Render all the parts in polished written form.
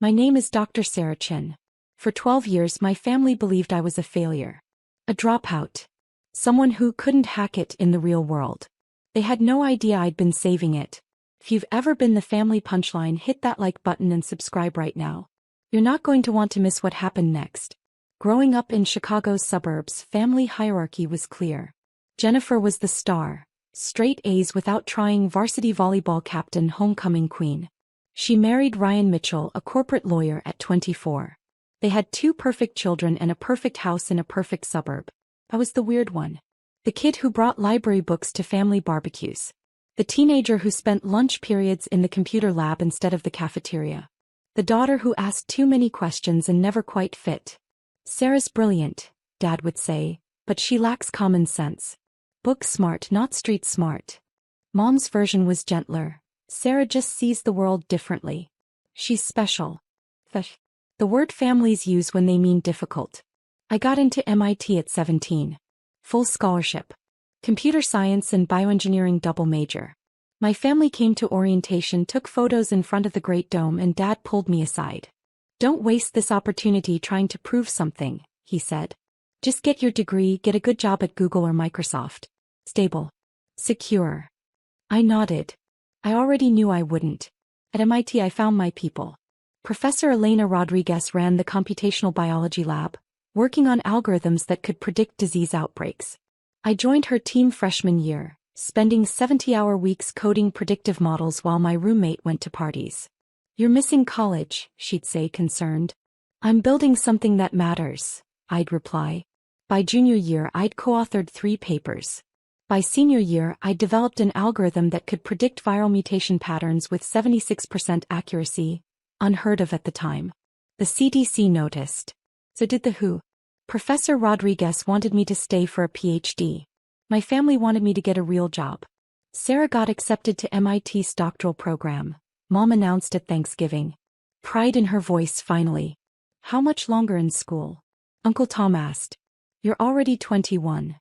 My name is Dr. Sarah Chin. For 12 years my family believed I was a failure. A dropout. Someone who couldn't hack it in the real world. They had no idea I'd been saving it. If you've ever been the family punchline, hit that like button and subscribe right now. You're not going to want to miss what happened next. Growing up in Chicago's suburbs, family hierarchy was clear. Jennifer was the star. Straight A's without trying, varsity volleyball captain, homecoming queen. She married Ryan Mitchell, a corporate lawyer, at 24. They had 2 perfect children and a perfect house in a perfect suburb. I was the weird one. The kid who brought library books to family barbecues. The teenager who spent lunch periods in the computer lab instead of the cafeteria. The daughter who asked too many questions and never quite fit. Sarah's brilliant, Dad would say, but she lacks common sense. Book smart, not street smart. Mom's version was gentler. Sarah just sees the world differently. She's special. The word families use when they mean difficult. I got into MIT at 17. Full scholarship. Computer science and bioengineering double major. My family came to orientation, took photos in front of the Great Dome, and Dad pulled me aside. Don't waste this opportunity trying to prove something, he said. Just get your degree, get a good job at Google or Microsoft. Stable. Secure. I nodded. I already knew I wouldn't. At MIT I found my people. Professor Elena Rodriguez ran the computational biology lab, working on algorithms that could predict disease outbreaks. I joined her team freshman year, spending 70-hour weeks coding predictive models while my roommate went to parties. You're missing college, she'd say, concerned. I'm building something that matters, I'd reply. By junior year I'd co-authored 3 papers. By senior year I'd developed an algorithm that could predict viral mutation patterns with 76% accuracy, unheard of at the time. The CDC noticed. So did the WHO. Professor Rodriguez wanted me to stay for a PhD. My family wanted me to get a real job. Sarah got accepted to MIT's doctoral program, Mom announced at Thanksgiving. Pride in her voice finally. How much longer in school? Uncle Tom asked. You're already 21.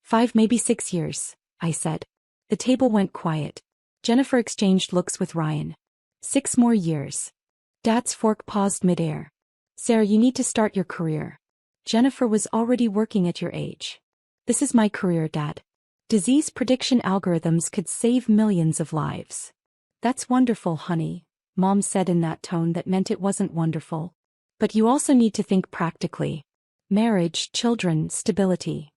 5, maybe 6 years, I said. The table went quiet. Jennifer exchanged looks with Ryan. 6 more years. Dad's fork paused midair. Sarah, you need to start your career. Jennifer was already working at your age. This is my career, Dad. Disease prediction algorithms could save millions of lives. That's wonderful, honey, Mom said in that tone that meant it wasn't wonderful. But you also need to think practically. Marriage, children, stability.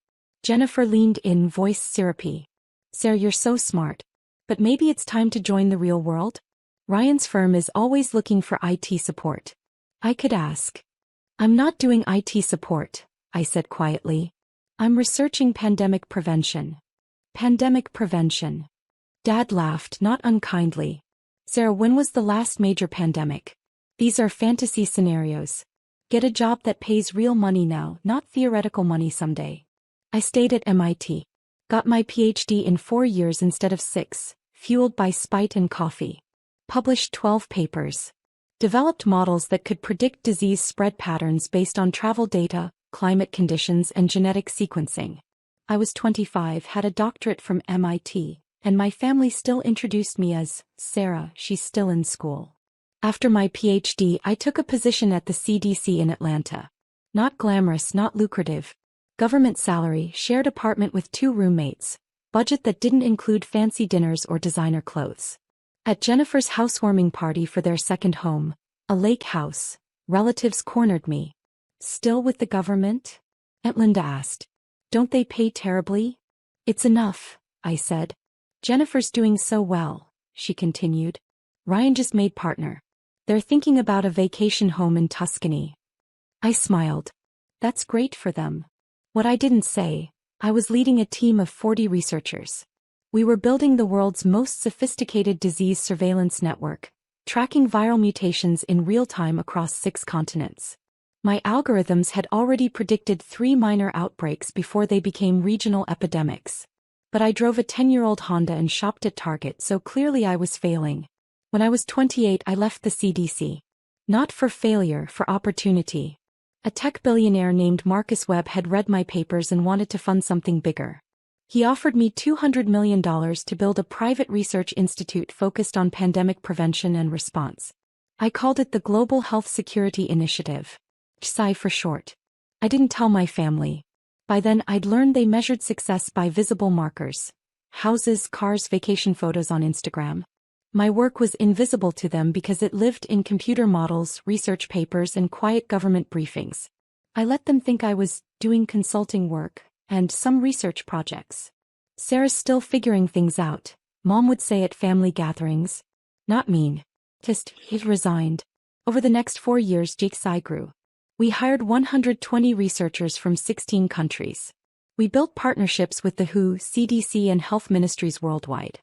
Jennifer leaned in, voice syrupy. Sarah, you're so smart. But maybe it's time to join the real world? Ryan's firm is always looking for IT support. I could ask. I'm not doing IT support, I said quietly. I'm researching pandemic prevention. Pandemic prevention. Dad laughed, not unkindly. Sarah, when was the last major pandemic? These are fantasy scenarios. Get a job that pays real money now, not theoretical money someday. I stayed at MIT. Got my PhD in 4 years instead of 6, fueled by spite and coffee. Published 12 papers. Developed models that could predict disease spread patterns based on travel data, climate conditions, and genetic sequencing. I was 25, had a doctorate from MIT, and my family still introduced me as Sarah, she's still in school. After my PhD, I took a position at the CDC in Atlanta. Not glamorous, not lucrative. Government salary, shared apartment with 2 roommates, budget that didn't include fancy dinners or designer clothes. At Jennifer's housewarming party for their second home, a lake house, relatives cornered me. Still with the government? Aunt Linda asked. Don't they pay terribly? It's enough, I said. Jennifer's doing so well, she continued. Ryan just made partner. They're thinking about a vacation home in Tuscany. I smiled. That's great for them. What I didn't say, I was leading a team of 40 researchers. We were building the world's most sophisticated disease surveillance network, tracking viral mutations in real time across 6 continents. My algorithms had already predicted 3 minor outbreaks before they became regional epidemics. But I drove a 10-year-old Honda and shopped at Target, so clearly I was failing. When I was 28, I left the CDC. Not for failure, for opportunity. A tech billionaire named Marcus Webb had read my papers and wanted to fund something bigger. He offered me $200 million to build a private research institute focused on pandemic prevention and response. I called it the Global Health Security Initiative. GSI for short. I didn't tell my family. By then I'd learned they measured success by visible markers. Houses, cars, vacation photos on Instagram. My work was invisible to them because it lived in computer models, research papers, and quiet government briefings. I let them think I was doing consulting work and some research projects. Sarah's still figuring things out, Mom would say at family gatherings. Not mean. Just, he resigned. Over the next 4 years, GSI grew. We hired 120 researchers from 16 countries. We built partnerships with the WHO, CDC, and health ministries worldwide.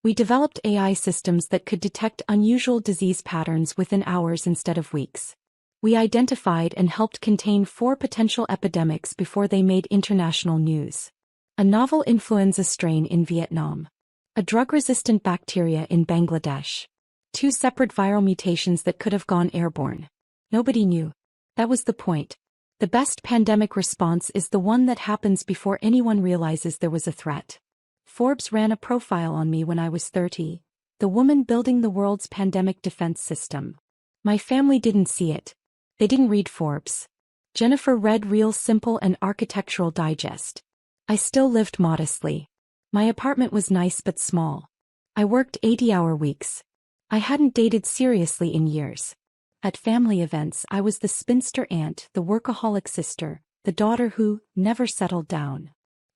We developed AI systems that could detect unusual disease patterns within hours instead of weeks. We identified and helped contain 4 potential epidemics before they made international news. A novel influenza strain in Vietnam. A drug-resistant bacteria in Bangladesh. 2 separate viral mutations that could have gone airborne. Nobody knew. That was the point. The best pandemic response is the one that happens before anyone realizes there was a threat. Forbes ran a profile on me when I was 30. The woman building the world's pandemic defense system. My family didn't see it. They didn't read Forbes. Jennifer read Real Simple and Architectural Digest. I still lived modestly. My apartment was nice but small. I worked 80-hour weeks. I hadn't dated seriously in years. At family events, I was the spinster aunt, the workaholic sister, the daughter who never settled down.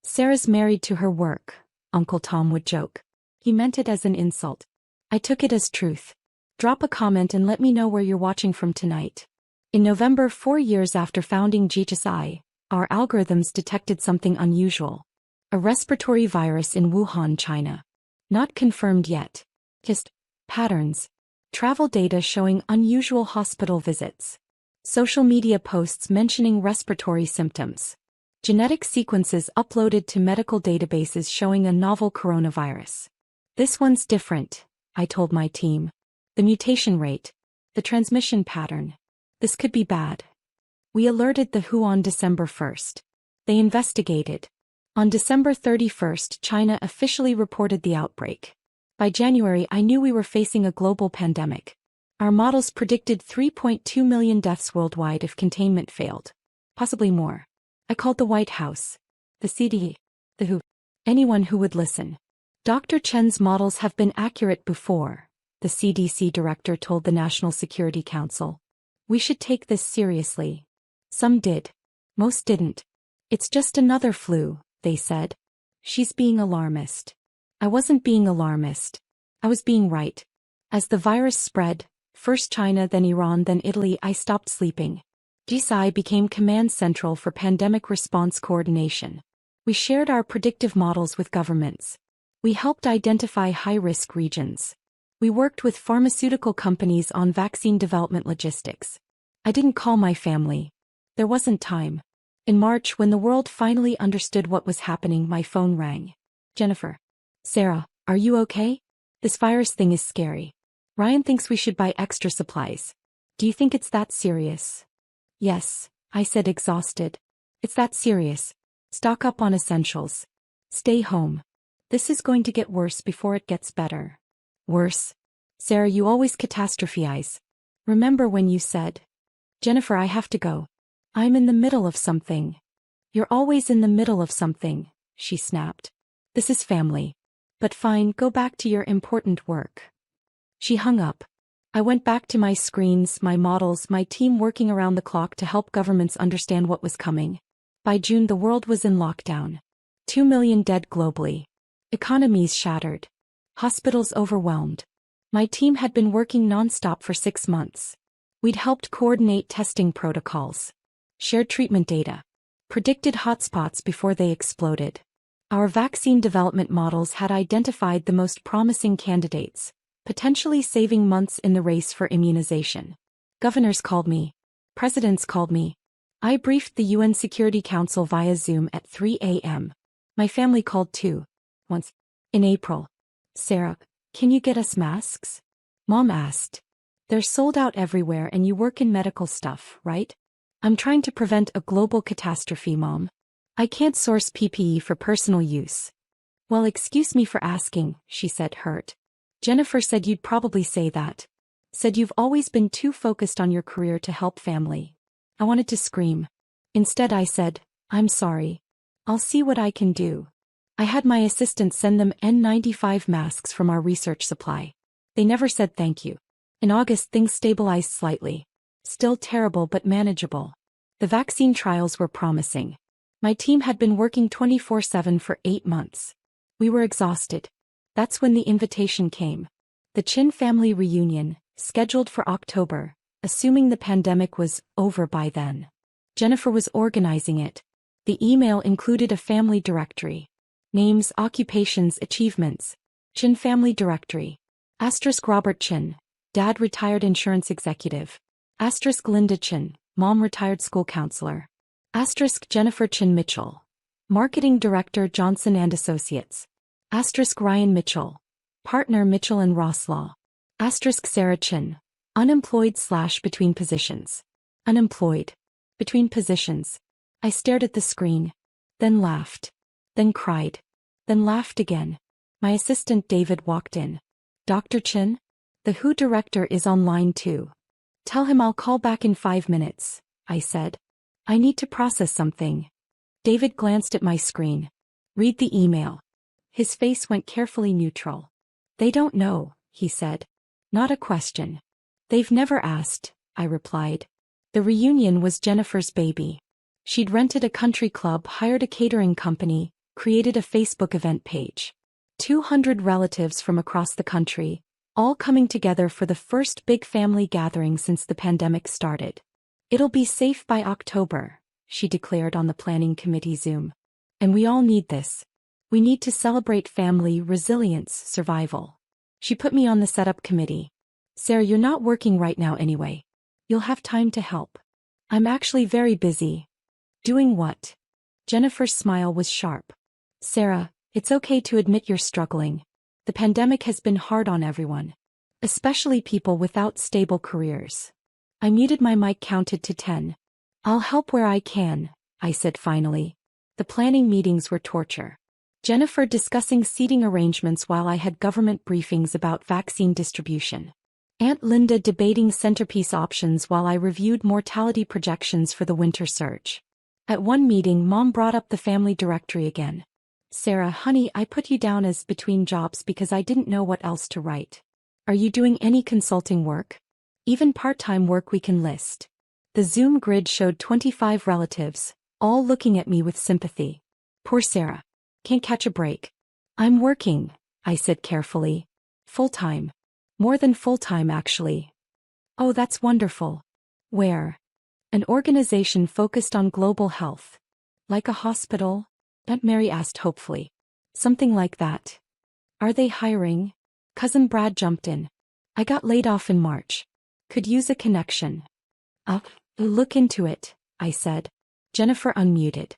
Sarah's married to her work, Uncle Tom would joke. He meant it as an insult. I took it as truth. Drop a comment and let me know where you're watching from tonight. In November, 4 years after founding GSI, our algorithms detected something unusual. A respiratory virus in Wuhan, China. Not confirmed yet. Just patterns. Travel data showing unusual hospital visits. Social media posts mentioning respiratory symptoms. Genetic sequences uploaded to medical databases showing a novel coronavirus. This one's different, I told my team. The mutation rate. The transmission pattern. This could be bad. We alerted the WHO on December 1st. They investigated. On December 31st, China officially reported the outbreak. By January, I knew we were facing a global pandemic. Our models predicted 3.2 million deaths worldwide if containment failed. Possibly more. I called the White House, the CDC, the WHO, anyone who would listen. Dr. Chen's models have been accurate before, the CDC director told the National Security Council. We should take this seriously. Some did. Most didn't. It's just another flu, they said. She's being alarmist. I wasn't being alarmist. I was being right. As the virus spread, first China, then Iran, then Italy, I stopped sleeping. GSI became command central for pandemic response coordination. We shared our predictive models with governments. We helped identify high-risk regions. We worked with pharmaceutical companies on vaccine development logistics. I didn't call my family. There wasn't time. In March, when the world finally understood what was happening, my phone rang. Jennifer. Sarah, are you okay? This virus thing is scary. Ryan thinks we should buy extra supplies. Do you think it's that serious? Yes, I said, exhausted. It's that serious. Stock up on essentials. Stay home. This is going to get worse before it gets better. Worse? Sarah, you always catastrophize. Remember when you said, Jennifer, I have to go. I'm in the middle of something. You're always in the middle of something, she snapped. This is family. But fine, go back to your important work. She hung up. I went back to my screens, my models, my team working around the clock to help governments understand what was coming. By June, the world was in lockdown. 2 million dead globally. Economies shattered. Hospitals overwhelmed. My team had been working non-stop for 6 months. We'd helped coordinate testing protocols. Shared treatment data. Predicted hotspots before they exploded. Our vaccine development models had identified the most promising candidates, potentially saving months in the race for immunization. Governors called me. Presidents called me. I briefed the UN Security Council via Zoom at 3 a.m. My family called too. Once. In April. Sarah, can you get us masks? Mom asked. They're sold out everywhere and you work in medical stuff, right? I'm trying to prevent a global catastrophe, Mom. I can't source PPE for personal use. Well, excuse me for asking, she said, hurt. Jennifer said you'd probably say that. Said you've always been too focused on your career to help family. I wanted to scream. Instead I said, I'm sorry. I'll see what I can do. I had my assistant send them N95 masks from our research supply. They never said thank you. In August things stabilized slightly. Still terrible but manageable. The vaccine trials were promising. My team had been working 24/7 for 8 months. We were exhausted. That's when the invitation came. The Chin family reunion, scheduled for October, assuming the pandemic was over by then. Jennifer was organizing it. The email included a family directory. Names, occupations, achievements. Chin family directory. Asterisk Robert Chin, dad retired insurance executive. Asterisk Linda Chin, mom retired school counselor. Asterisk Jennifer Chin Mitchell, marketing director Johnson and Associates. Asterisk Ryan Mitchell, partner Mitchell and Ross Law. Asterisk Sarah Chin, unemployed / between positions. Unemployed. Between positions. I stared at the screen. Then laughed. Then cried. Then laughed again. My assistant David walked in. Dr. Chin? The WHO director is online too. Tell him I'll call back in 5 minutes, I said. I need to process something. David glanced at my screen. Read the email. His face went carefully neutral. They don't know, he said. Not a question. They've never asked, I replied. The reunion was Jennifer's baby. She'd rented a country club, hired a catering company, created a Facebook event page. 200 relatives from across the country, all coming together for the first big family gathering since the pandemic started. It'll be safe by October, she declared on the planning committee Zoom. And we all need this. We need to celebrate family, resilience, survival. She put me on the setup committee. Sarah, you're not working right now anyway. You'll have time to help. I'm actually very busy. Doing what? Jennifer's smile was sharp. Sarah, it's okay to admit you're struggling. The pandemic has been hard on everyone. Especially people without stable careers. I muted my mic, counted to 10. I'll help where I can, I said finally. The planning meetings were torture. Jennifer discussing seating arrangements while I had government briefings about vaccine distribution. Aunt Linda debating centerpiece options while I reviewed mortality projections for the winter surge. At one meeting, Mom brought up the family directory again. Sarah, honey, I put you down as between jobs because I didn't know what else to write. Are you doing any consulting work? Even part-time work we can list. The Zoom grid showed 25 relatives, all looking at me with sympathy. Poor Sarah. Can't catch a break. I'm working, I said carefully. Full-time. More than full-time actually. Oh, that's wonderful. Where? An organization focused on global health. Like a hospital? Aunt Mary asked hopefully. Something like that. Are they hiring? Cousin Brad jumped in. I got laid off in March. Could use a connection. Look into it, I said. Jennifer unmuted.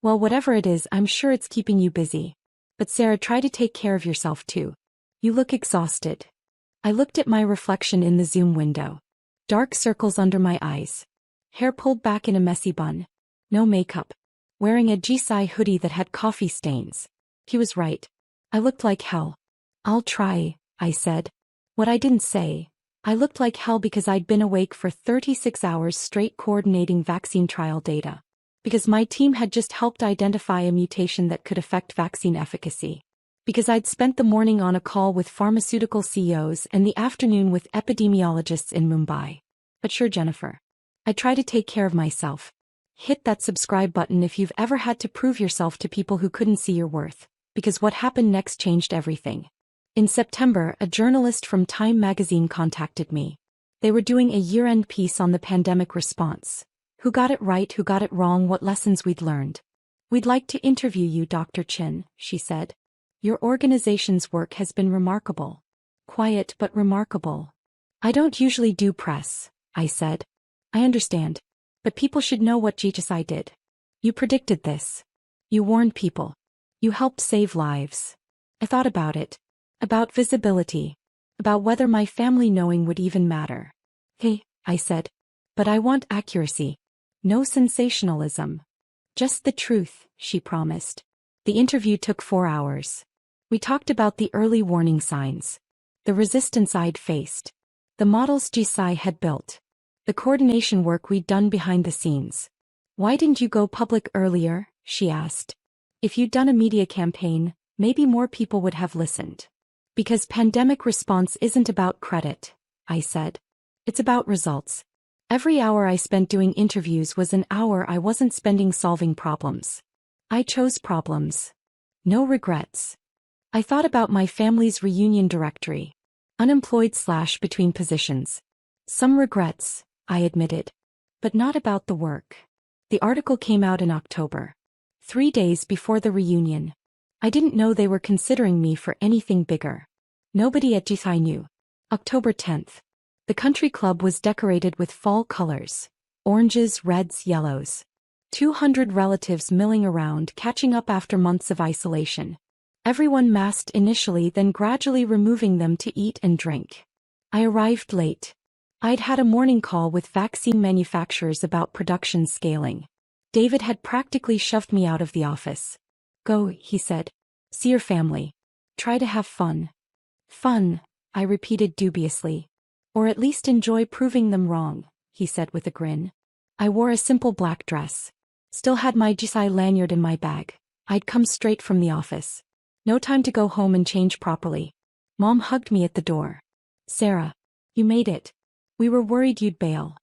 Well, whatever it is, I'm sure it's keeping you busy. But Sarah, try to take care of yourself too. You look exhausted. I looked at my reflection in the Zoom window. Dark circles under my eyes. Hair pulled back in a messy bun. No makeup. Wearing a Jisai hoodie that had coffee stains. He was right. I looked like hell. I'll try, I said. What I didn't say. I looked like hell because I'd been awake for 36 hours straight coordinating vaccine trial data. Because my team had just helped identify a mutation that could affect vaccine efficacy. Because I'd spent the morning on a call with pharmaceutical CEOs and the afternoon with epidemiologists in Mumbai. But sure, Jennifer. I try to take care of myself. Hit that subscribe button if you've ever had to prove yourself to people who couldn't see your worth. Because what happened next changed everything. In September, a journalist from Time magazine contacted me. They were doing a year-end piece on the pandemic response. Who got it right, who got it wrong, what lessons we'd learned. We'd like to interview you, Dr. Chin, she said. Your organization's work has been remarkable. Quiet but remarkable. I don't usually do press, I said. I understand. But people should know what GHSI did. You predicted this. You warned people. You helped save lives. I thought about it. About visibility. About whether my family knowing would even matter. Hey, I said. But I want accuracy. No sensationalism. Just the truth, she promised. The interview took 4 hours. We talked about the early warning signs. The resistance I'd faced. The models Jisai had built. The coordination work we'd done behind the scenes. Why didn't you go public earlier? She asked. If you'd done a media campaign, maybe more people would have listened. Because pandemic response isn't about credit, I said. It's about results. Every hour I spent doing interviews was an hour I wasn't spending solving problems. I chose problems. No regrets. I thought about my family's reunion directory. Unemployed/between positions. Some regrets, I admitted. But not about the work. The article came out in October. 3 days before the reunion. I didn't know they were considering me for anything bigger. Nobody at Jisai knew. October 10th. The country club was decorated with fall colors. Oranges, reds, yellows. 200 relatives milling around, catching up after months of isolation. Everyone masked initially, then gradually removing them to eat and drink. I arrived late. I'd had a morning call with vaccine manufacturers about production scaling. David had practically shoved me out of the office. Go, he said. See your family. Try to have fun. Fun, I repeated dubiously. Or at least enjoy proving them wrong, he said with a grin. I wore a simple black dress. Still had my Jisai lanyard in my bag. I'd come straight from the office. No time to go home and change properly. Mom hugged me at the door. Sarah, you made it. We were worried you'd bail.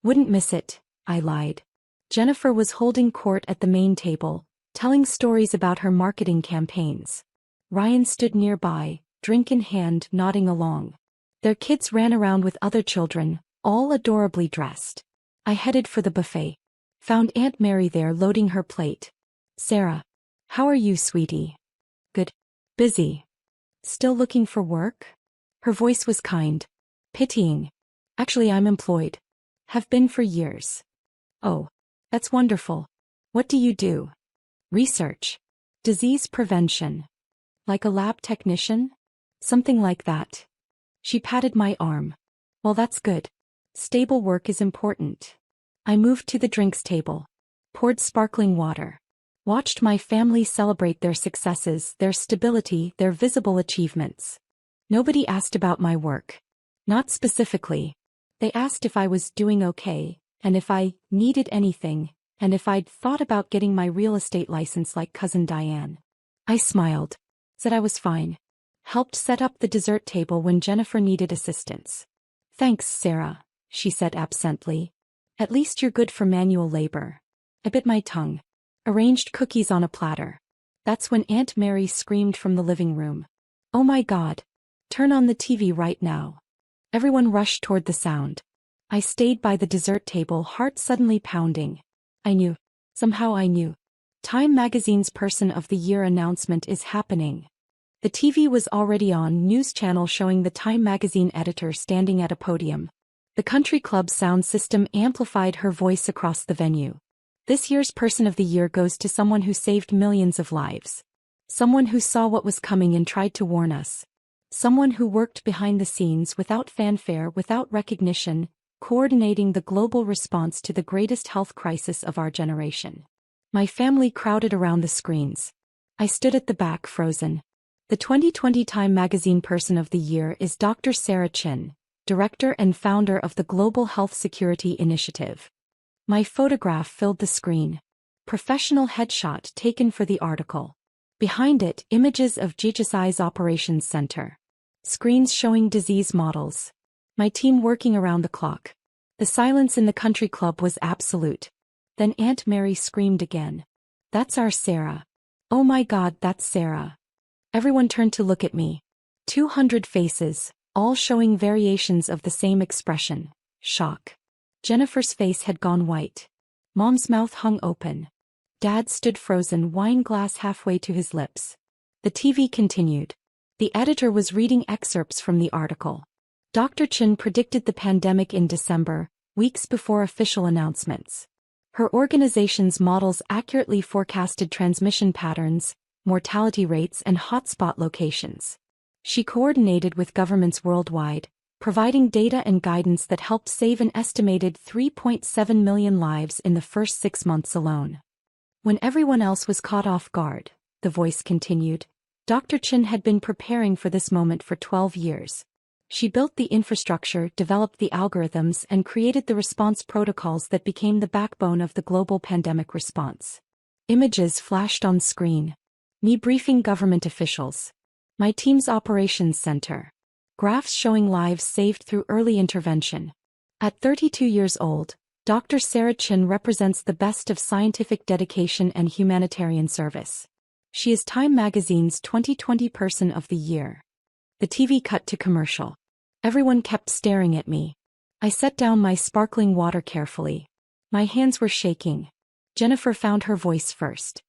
Wouldn't miss it, I lied. Jennifer was holding court at the main table, telling stories about her marketing campaigns. Ryan stood nearby, drink in hand, nodding along. Their kids ran around with other children, all adorably dressed. I headed for the buffet. Found Aunt Mary there loading her plate. Sarah, how are you, sweetie? Good. Busy. Still looking for work? Her voice was kind. Pitying. Actually, I'm employed. Have been for years. Oh, that's wonderful. What do you do? Research. Disease prevention. Like a lab technician? Something like that. She patted my arm. Well, that's good. Stable work is important. I moved to the drinks table. Poured sparkling water. Watched my family celebrate their successes, their stability, their visible achievements. Nobody asked about my work. Not specifically. They asked if I was doing okay, and if I needed anything, and if I'd thought about getting my real estate license like Cousin Diane. I smiled. Said I was fine. Helped set up the dessert table when Jennifer needed assistance. Thanks, Sarah, she said absently. At least you're good for manual labor. I bit my tongue. Arranged cookies on a platter. That's when Aunt Mary screamed from the living room. Oh my God. Turn on the TV right now. Everyone rushed toward the sound. I stayed by the dessert table, heart suddenly pounding. I knew. Somehow I knew. Time magazine's Person of the Year announcement is happening. The TV was already on, news channel showing the Time magazine editor standing at a podium. The country club sound system amplified her voice across the venue. This year's Person of the Year goes to someone who saved millions of lives. Someone who saw what was coming and tried to warn us. Someone who worked behind the scenes without fanfare, without recognition, coordinating the global response to the greatest health crisis of our generation. My family crowded around the screens. I stood at the back, frozen. The 2020 Time magazine Person of the Year is Dr. Sarah Chin, director and founder of the Global Health Security Initiative. My photograph filled the screen. Professional headshot taken for the article. Behind it, images of GHSI's operations center. Screens showing disease models. My team working around the clock. The silence in the country club was absolute. Then Aunt Mary screamed again. That's our Sarah. Oh my God, that's Sarah. Everyone turned to look at me. 200 faces, all showing variations of the same expression. Shock. Jennifer's face had gone white. Mom's mouth hung open. Dad stood frozen, wine glass halfway to his lips. The TV continued. The editor was reading excerpts from the article. Dr. Chin predicted the pandemic in December, weeks before official announcements. Her organization's models accurately forecasted transmission patterns, mortality rates, and hotspot locations. She coordinated with governments worldwide, providing data and guidance that helped save an estimated 3.7 million lives in the first 6 months alone. When everyone else was caught off guard, the voice continued, Dr. Chin had been preparing for this moment for 12 years. She built the infrastructure, developed the algorithms, and created the response protocols that became the backbone of the global pandemic response. Images flashed on screen. Me briefing government officials. My team's operations center. Graphs showing lives saved through early intervention. At 32 years old, Dr. Sarah Chin represents the best of scientific dedication and humanitarian service. She is Time Magazine's 2020 Person of the Year. The TV cut to commercial. Everyone kept staring at me. I set down my sparkling water carefully. My hands were shaking. Jennifer found her voice first.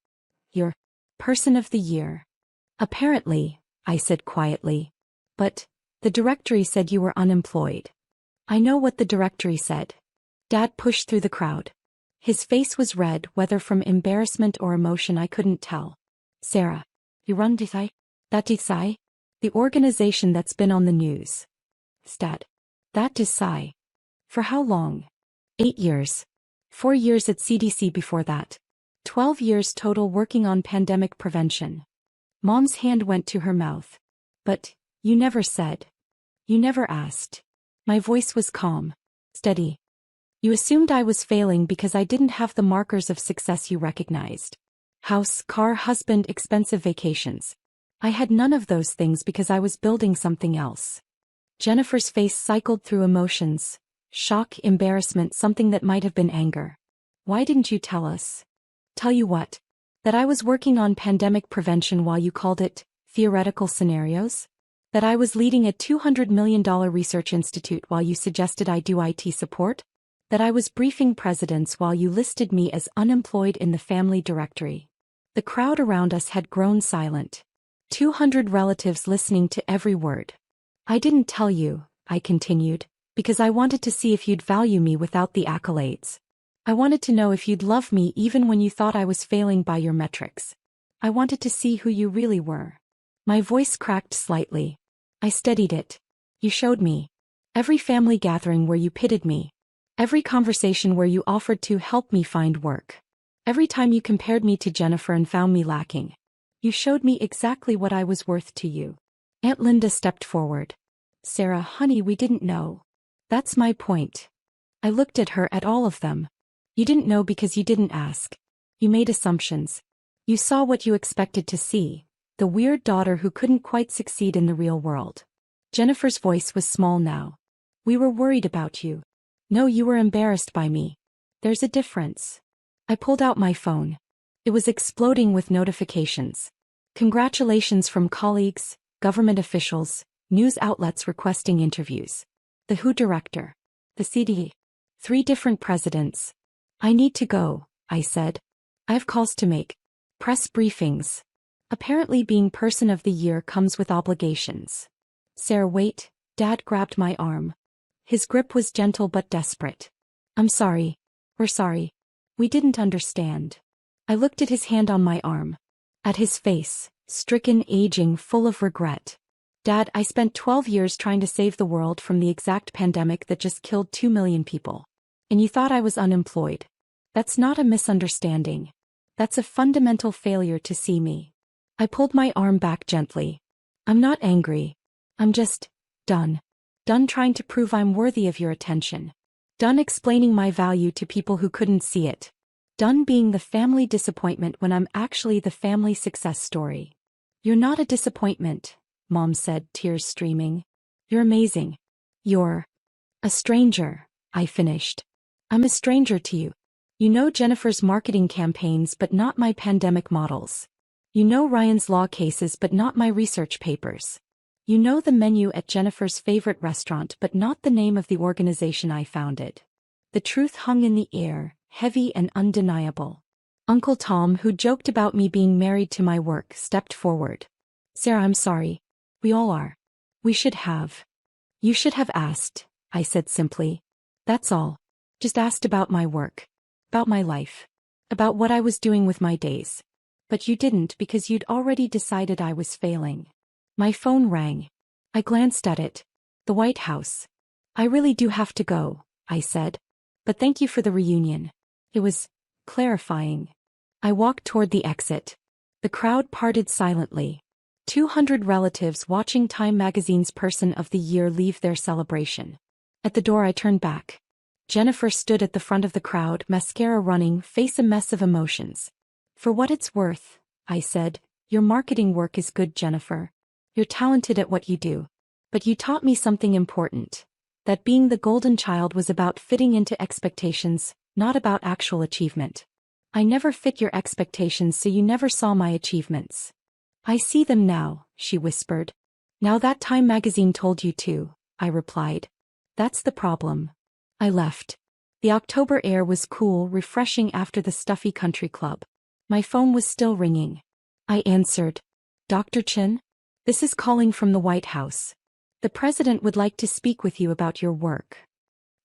You're Person of the Year. Apparently, I said quietly. But the directory said you were unemployed. I know what the directory said. Dad pushed through the crowd. His face was red, whether from embarrassment or emotion I couldn't tell. Sarah, you run DSI? That DSI? The organization that's been on the news. Stat. That DSI. For how long? 8 years. 4 years at CDC before that. 12 years total working on pandemic prevention. Mom's hand went to her mouth. But you never said. You never asked. My voice was calm. Steady. You assumed I was failing because I didn't have the markers of success you recognized. House, car, husband, expensive vacations. I had none of those things because I was building something else. Jennifer's face cycled through emotions. Shock, embarrassment, something that might have been anger. Why didn't you tell us? Tell you what? That I was working on pandemic prevention while you called it theoretical scenarios? That I was leading a $200 million research institute while you suggested I do IT support? That I was briefing presidents while you listed me as unemployed in the family directory? The crowd around us had grown silent. 200 relatives listening to every word. I didn't tell you, I continued, because I wanted to see if you'd value me without the accolades. I wanted to know if you'd love me even when you thought I was failing by your metrics. I wanted to see who you really were. My voice cracked slightly. I steadied it. You showed me. Every family gathering where you pitted me. Every conversation where you offered to help me find work. Every time you compared me to Jennifer and found me lacking. You showed me exactly what I was worth to you. Aunt Linda stepped forward. Sarah, honey, we didn't know. That's my point. I looked at her, at all of them. You didn't know because you didn't ask. You made assumptions. You saw what you expected to see, the weird daughter who couldn't quite succeed in the real world. Jennifer's voice was small now. We were worried about you. No, you were embarrassed by me. There's a difference. I pulled out my phone. It was exploding with notifications. Congratulations from colleagues, government officials, news outlets requesting interviews. The WHO director. The CDE. 3 different presidents. I need to go, I said. I have calls to make. Press briefings. Apparently being Person of the Year comes with obligations. Sarah, wait. Dad grabbed my arm. His grip was gentle but desperate. I'm sorry. We're sorry. We didn't understand. I looked at his hand on my arm. At his face, stricken, aging, full of regret. Dad, I spent 12 years trying to save the world from the exact pandemic that just killed 2 million people. And you thought I was unemployed. That's not a misunderstanding. That's a fundamental failure to see me. I pulled my arm back gently. I'm not angry. I'm just done. Done trying to prove I'm worthy of your attention. Done explaining my value to people who couldn't see it. Done being the family disappointment when I'm actually the family success story. You're not a disappointment, Mom said, tears streaming. You're amazing. You're a stranger, I finished. I'm a stranger to you. You know Jennifer's marketing campaigns but not my pandemic models. You know Ryan's law cases but not my research papers. You know the menu at Jennifer's favorite restaurant but not the name of the organization I founded. The truth hung in the air, heavy and undeniable. Uncle Tom, who joked about me being married to my work, stepped forward. Sarah, I'm sorry. We all are. We should have. You should have asked, I said simply. That's all. Just asked about my work. About my life. About what I was doing with my days. But you didn't because you'd already decided I was failing. My phone rang. I glanced at it. The White House. I really do have to go, I said. But thank you for the reunion. It was clarifying. I walked toward the exit. The crowd parted silently. 200 relatives watching Time magazine's Person of the Year leave their celebration. At the door I turned back. Jennifer stood at the front of the crowd, mascara running, face a mess of emotions. "For what it's worth," I said, "your marketing work is good, Jennifer. You're talented at what you do. But you taught me something important. That being the golden child was about fitting into expectations, not about actual achievement. I never fit your expectations, so you never saw my achievements." "I see them now," she whispered. "Now that Time magazine told you to," I replied. "That's the problem." I left. The October air was cool, refreshing after the stuffy country club. My phone was still ringing. I answered. "Dr. Chen? This is calling from the White House. The president would like to speak with you about your work."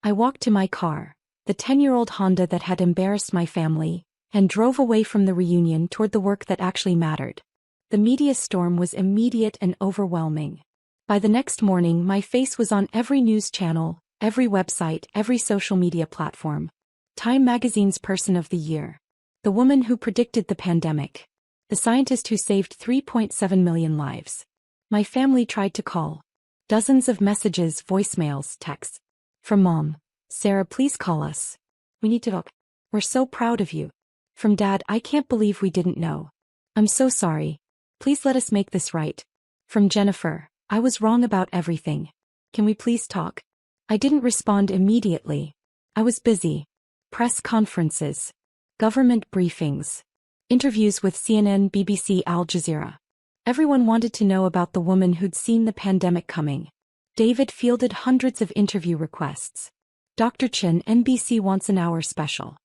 I walked to my car, the 10-year-old Honda that had embarrassed my family, and drove away from the reunion toward the work that actually mattered. The media storm was immediate and overwhelming. By the next morning, my face was on every news channel, every website, every social media platform. Time magazine's Person of the Year. The woman who predicted the pandemic. The scientist who saved 3.7 million lives. My family tried to call. Dozens of messages, voicemails, texts. From Mom. "Sarah, please call us. We need to talk. We're so proud of you." From Dad, "I can't believe we didn't know. I'm so sorry. Please let us make this right." From Jennifer, "I was wrong about everything. Can we please talk?" I didn't respond immediately. I was busy. Press conferences. Government briefings. Interviews with CNN, BBC, Al Jazeera. Everyone wanted to know about the woman who'd seen the pandemic coming. David fielded hundreds of interview requests. "Dr. Chen, NBC wants an hour special.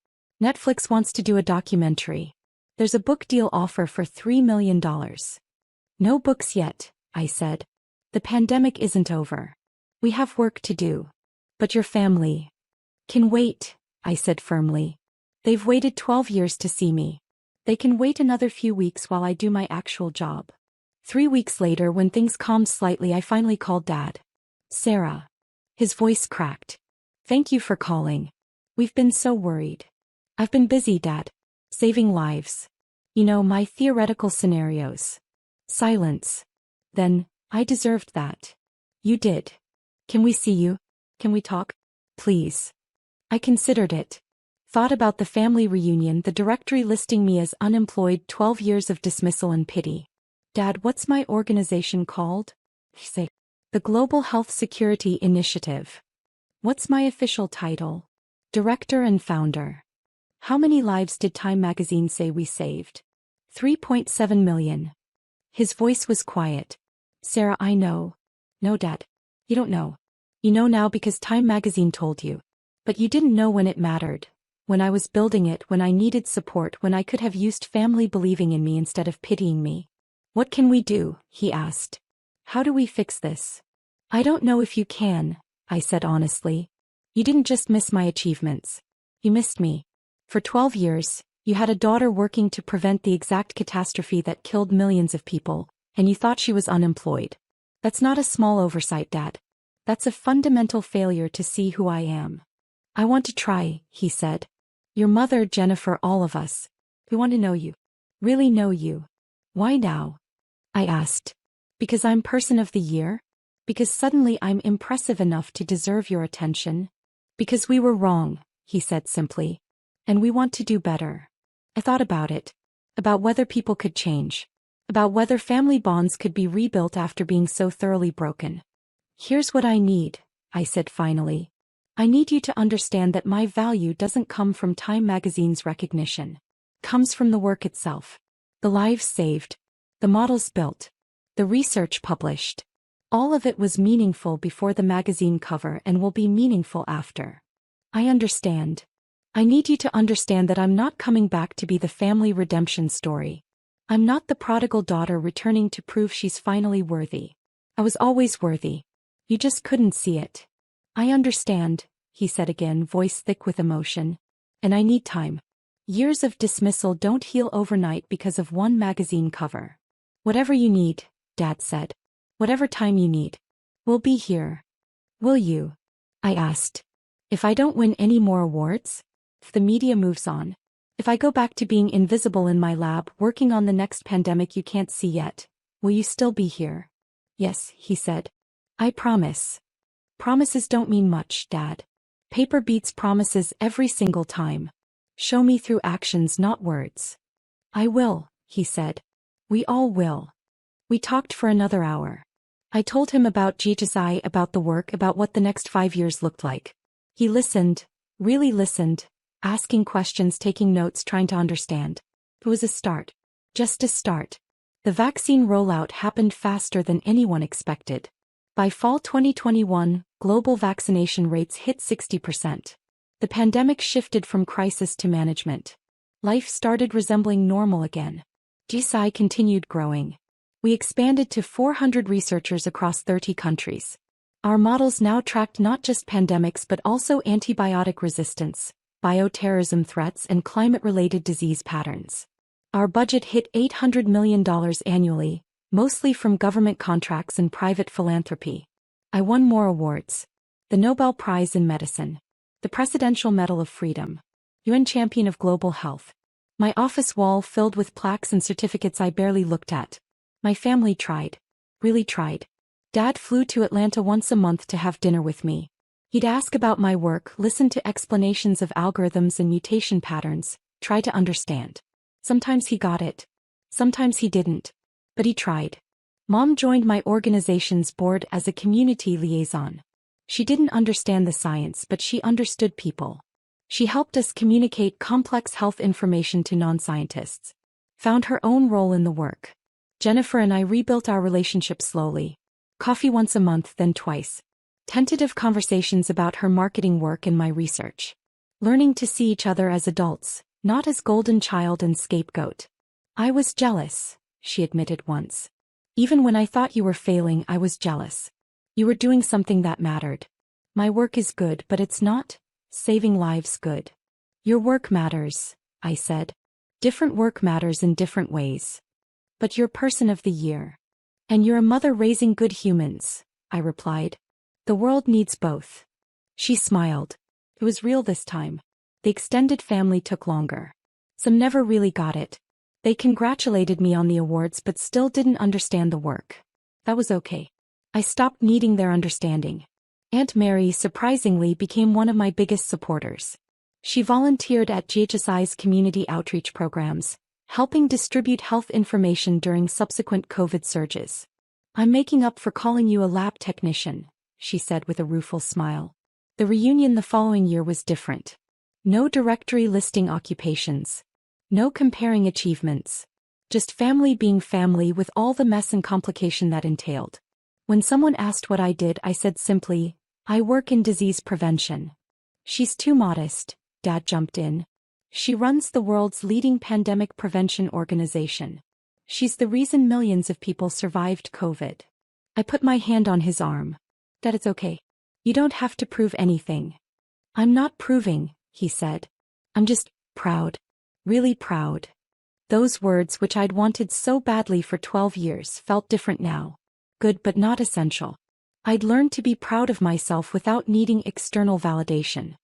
Netflix wants to do a documentary. There's a book deal offer for $3 million. "No books yet," I said. "The pandemic isn't over. We have work to do. But your family can wait," I said firmly. "They've waited 12 years to see me. They can wait another few weeks while I do my actual job." 3 weeks later, when things calmed slightly, I finally called Dad. "Sarah." His voice cracked. "Thank you for calling. We've been so worried." "I've been busy, Dad. Saving lives. You know, my theoretical scenarios." Silence. Then, "I deserved that." "You did. Can we see you? Can we talk? Please." I considered it. Thought about the family reunion, the directory listing me as unemployed, 12 years of dismissal and pity. "Dad, what's my organization called?" He said. "The Global Health Security Initiative." "What's my official title?" "Director and founder." "How many lives did Time magazine say we saved?" 3.7 million. His voice was quiet. "Sarah, I know." "No, Dad. You don't know. You know now because Time magazine told you. But you didn't know when it mattered. When I was building it, when I needed support, when I could have used family believing in me instead of pitying me." "What can we do?" he asked. "How do we fix this?" "I don't know if you can," I said honestly. "You didn't just miss my achievements. You missed me. For 12 years, you had a daughter working to prevent the exact catastrophe that killed millions of people, and you thought she was unemployed. That's not a small oversight, Dad. That's a fundamental failure to see who I am." "I want to try," he said. "Your mother, Jennifer, all of us. We want to know you. Really know you." "Why now?" I asked. "Because I'm Person of the Year? Because suddenly I'm impressive enough to deserve your attention? Because we were wrong," he said simply. "And we want to do better." I thought about it. About whether people could change. About whether family bonds could be rebuilt after being so thoroughly broken. "Here's what I need," I said finally. "I need you to understand that my value doesn't come from Time magazine's recognition. It comes from the work itself. The lives saved. The models built. The research published. All of it was meaningful before the magazine cover and will be meaningful after. I understand. I need you to understand that I'm not coming back to be the family redemption story. I'm not the prodigal daughter returning to prove she's finally worthy. I was always worthy. You just couldn't see it." "I understand," he said again, voice thick with emotion. "And I need time. Years of dismissal don't heal overnight because of one magazine cover." "Whatever you need," Dad said. "Whatever time you need. We'll be here." "Will you?" I asked. "If I don't win any more awards? If the media moves on? If I go back to being invisible in my lab, working on the next pandemic you can't see yet? Will you still be here? Yes, he said. I promise. Promises don't mean much, Dad. Paper beats promises every single time. Show me through actions, not words. I will, he said. We all will. We talked for another hour. I told him about GHSI, about the work, about what the next 5 years looked like. He listened, really listened, asking questions, taking notes, trying to understand. It was a start. Just a start. The vaccine rollout happened faster than anyone expected. By fall 2021, global vaccination rates hit 60%. The pandemic shifted from crisis to management. Life started resembling normal again. GSI continued growing. We expanded to 400 researchers across 30 countries. Our models now tracked not just pandemics but also antibiotic resistance, bioterrorism threats, and climate-related disease patterns. Our budget hit $800 million annually, mostly from government contracts and private philanthropy. I won more awards. The Nobel Prize in Medicine. The Presidential Medal of Freedom. UN Champion of Global Health. My office wall filled with plaques and certificates I barely looked at. My family tried. Really tried. Dad flew to Atlanta once a month to have dinner with me. He'd ask about my work, listen to explanations of algorithms and mutation patterns, try to understand. Sometimes he got it. Sometimes he didn't. But he tried. Mom joined my organization's board as a community liaison. She didn't understand the science, but she understood people. She helped us communicate complex health information to non-scientists. Found her own role in the work. Jennifer and I rebuilt our relationship slowly. Coffee once a month, then twice. Tentative conversations about her marketing work and my research. Learning to see each other as adults, not as golden child and scapegoat. I was jealous, she admitted once. Even when I thought you were failing, I was jealous. You were doing something that mattered. My work is good, but it's not saving lives good. Your work matters, I said. Different work matters in different ways. But you're Person of the Year. And you're a mother raising good humans, I replied. The world needs both. She smiled. It was real this time. The extended family took longer. Some never really got it. They congratulated me on the awards but still didn't understand the work. That was okay. I stopped needing their understanding. Aunt Mary surprisingly became one of my biggest supporters. She volunteered at GHSI's community outreach programs, helping distribute health information during subsequent COVID surges. I'm making up for calling you a lab technician, she said with a rueful smile. The reunion the following year was different. No directory listing occupations. No comparing achievements. Just family being family with all the mess and complication that entailed. When someone asked what I did, I said simply, I work in disease prevention. She's too modest, Dad jumped in. She runs the world's leading pandemic prevention organization. She's the reason millions of people survived COVID. I put my hand on his arm. Dad, it's okay. You don't have to prove anything. I'm not proving, he said. I'm just proud. Really proud. Those words, which I'd wanted so badly for 12 years, felt different now. Good but not essential. I'd learned to be proud of myself without needing external validation.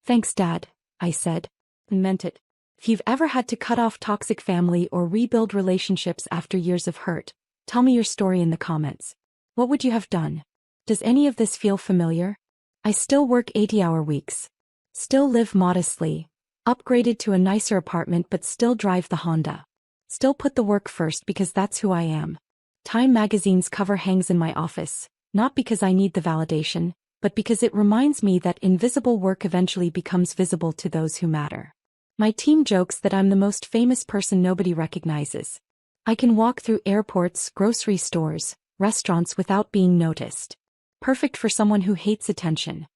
Thanks, Dad, I said, and meant it. If you've ever had to cut off toxic family or rebuild relationships after years of hurt, tell me your story in the comments. What would you have done? Does any of this feel familiar? I still work 80-hour weeks. Still live modestly. Upgraded to a nicer apartment but still drive the Honda. Still put the work first because that's who I am. Time magazine's cover hangs in my office, not because I need the validation, but because it reminds me that invisible work eventually becomes visible to those who matter. My team jokes that I'm the most famous person nobody recognizes. I can walk through airports, grocery stores, restaurants without being noticed. Perfect for someone who hates attention.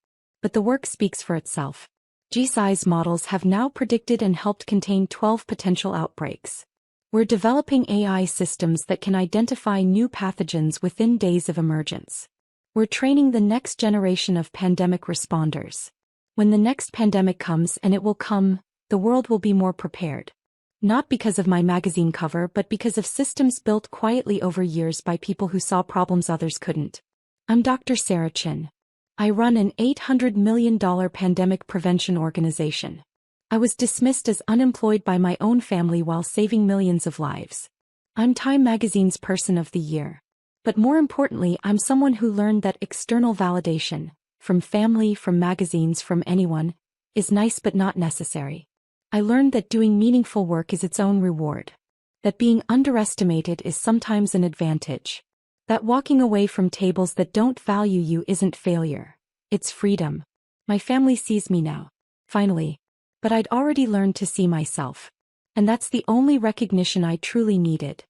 But the work speaks for itself. GSI's models have now predicted and helped contain 12 potential outbreaks. We're developing AI systems that can identify new pathogens within days of emergence. We're training the next generation of pandemic responders. When the next pandemic comes, and it will come, the world will be more prepared. Not because of my magazine cover, but because of systems built quietly over years by people who saw problems others couldn't. I'm Dr. Sarah Chin. I run an $800 million pandemic prevention organization. I was dismissed as unemployed by my own family while saving millions of lives. I'm Time Magazine's Person of the Year. But more importantly, I'm someone who learned that external validation, from family, from magazines, from anyone, is nice but not necessary. I learned that doing meaningful work is its own reward. That being underestimated is sometimes an advantage. That walking away from tables that don't value you isn't failure. It's freedom. My family sees me now. Finally. But I'd already learned to see myself. And that's the only recognition I truly needed.